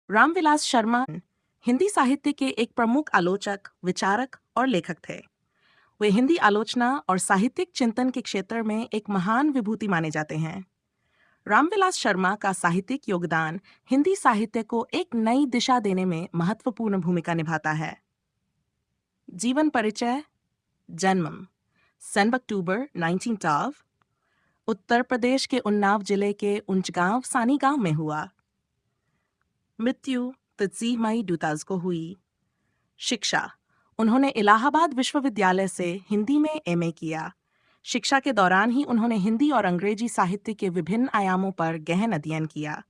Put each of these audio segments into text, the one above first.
रामविलास शर्मा हिंदी साहित्य के एक प्रमुख आलोचक, विचारक और लेखक थे। वे हिंदी आलोचना और साहित्यिक चिंतन के क्षेत्र में एक महान विभूति माने जाते हैं। रामविलास शर्मा का साहित्यिक योगदान हिंदी साहित्य को एक नई दिशा देने में महत्वपूर्ण भूमिका निभाता है। जीवन परिचय। जन्म 7 अक्टूबर 1912 उत्तर प्रदेश के उन्नाव जिले के उंचगांव सानी गांव में हुआ। मृत्यु 30 मई 2000 को हुई। शिक्षा। उन्होंने इलाहाबाद विश्वविद्यालय से हिंदी में एमए किया। शिक्षा के दौरान ही उन्होंने हिंदी और अंग्रेजी साहित्य के विभिन्न आयामों पर गहन अध्ययन किया।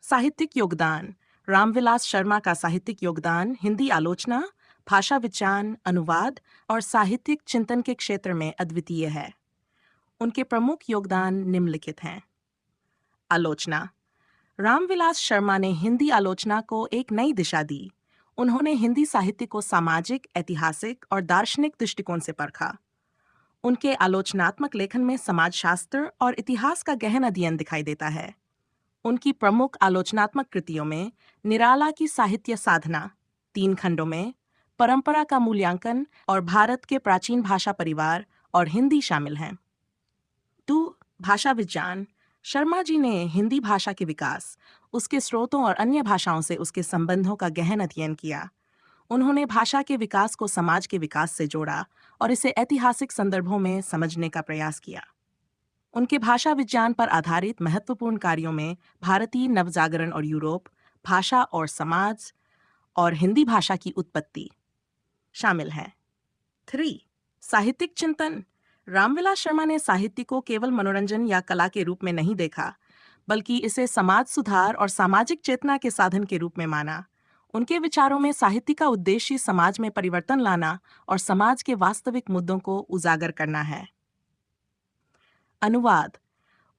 साहित्यिक योगदान। रामविलास शर्मा का साहित्यिक योगदान हिंदी आलोचना, भाषा विज्ञान, अनुवाद और साहित्यिक चिंतन के क्षेत्र में अद्वितीय है। उनके प्रमुख योगदान निम्नलिखित हैं। आलोचना। रामविलास शर्मा ने हिंदी आलोचना को एक नई दिशा दी। उन्होंने हिंदी साहित्य को सामाजिक, ऐतिहासिक और दार्शनिक दृष्टिकोण से परखा। उनके आलोचनात्मक लेखन में समाजशास्त्र और इतिहास का गहन अध्ययन दिखाई देता है। उनकी प्रमुख आलोचनात्मक कृतियों में निराला की साहित्य साधना 3 खंडों में, परंपरा का मूल्यांकन और भारत के प्राचीन भाषा परिवार और हिंदी शामिल हैं। 2. भाषा विज्ञान। शर्मा जी ने हिंदी भाषा के विकास, उसके स्रोतों और अन्य भाषाओं से उसके संबंधों का गहन अध्ययन किया। उन्होंने भाषा के विकास को समाज के विकास से जोड़ा और इसे ऐतिहासिक संदर्भों में समझने का प्रयास किया। उनके भाषा विज्ञान पर आधारित महत्वपूर्ण कार्यों में भारतीय नवजागरण और यूरोप, भाषा और समाज और हिंदी भाषा की उत्पत्ति शामिल है। 3. साहित्यिक चिंतन। रामविलास शर्मा ने साहित्य को केवल मनोरंजन या कला के रूप में नहीं देखा, बल्कि इसे समाज सुधार और सामाजिक चेतना के साधन के रूप में माना। उनके विचारों में साहित्य का उद्देश्य समाज में परिवर्तन लाना और समाज के वास्तविक मुद्दों को उजागर करना है। अनुवाद।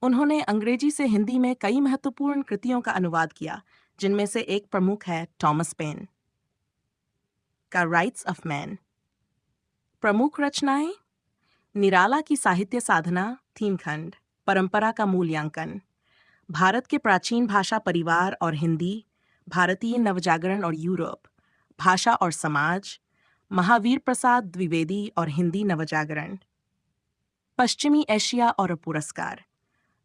उन्होंने अंग्रेजी से हिंदी में कई महत्वपूर्ण कृतियों का अनुवाद किया, जिनमें से एक प्रमुख है थॉमस पेन का राइट्स ऑफ मैन। प्रमुख रचनाएं: निराला की साहित्य साधना 3 खंड, परंपरा का मूल्यांकन, भारत के प्राचीन भाषा परिवार और हिंदी, भारतीय नवजागरण और यूरोप, भाषा और समाज, महावीर प्रसाद द्विवेदी और हिंदी नवजागरण। पश्चिमी एशिया और पुरस्कार।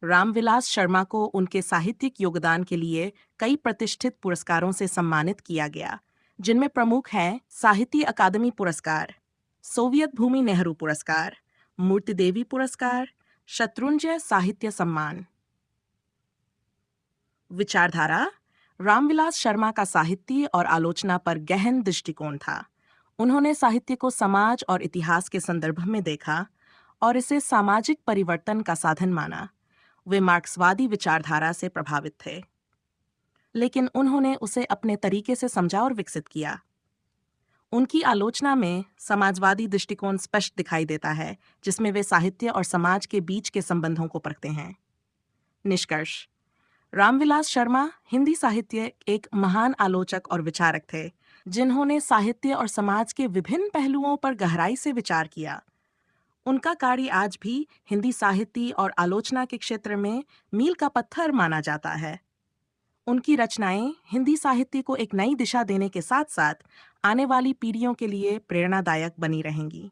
रामविलास शर्मा को उनके साहित्यिक योगदान के लिए कई प्रतिष्ठित पुरस्कारों से सम्मानित किया गया, जिनमें प्रमुख हैं साहित्य अकादमी पुरस्कार, सोवियत भूमि नेहरू पुरस्कार, मूर्तिदेवी पुरस्कार, शत्रुंजय साहित्य सम्मान। विचारधारा। रामविलास शर्मा का साहित्य और आलोचना पर गहन दृष्टिकोण था। उन्होंने साहित्य को समाज और इतिहास के संदर्भ में देखा और इसे सामाजिक परिवर्तन का साधन माना। वे मार्क्सवादी विचारधारा से प्रभावित थे, लेकिन उन्होंने उसे अपने तरीके से समझा और विकसित किया। उनकी आलोचना में समाजवादी दृष्टिकोण स्पष्ट दिखाई देता है, जिसमें वे साहित्य और समाज के बीच के संबंधों को परखते हैं। निष्कर्ष। रामविलास शर्मा हिंदी साहित्य एक महान आलोचक और विचारक थे, जिन्होंने साहित्य और समाज के विभिन्न पहलुओं पर गहराई से विचार किया। उनका कार्य आज भी हिंदी साहित्य और आलोचना के क्षेत्र में मील का पत्थर माना जाता है। उनकी रचनाएं हिंदी साहित्य को एक नई दिशा देने के साथ साथ आने वाली पीढ़ियों के लिए प्रेरणादायक बनी रहेंगी।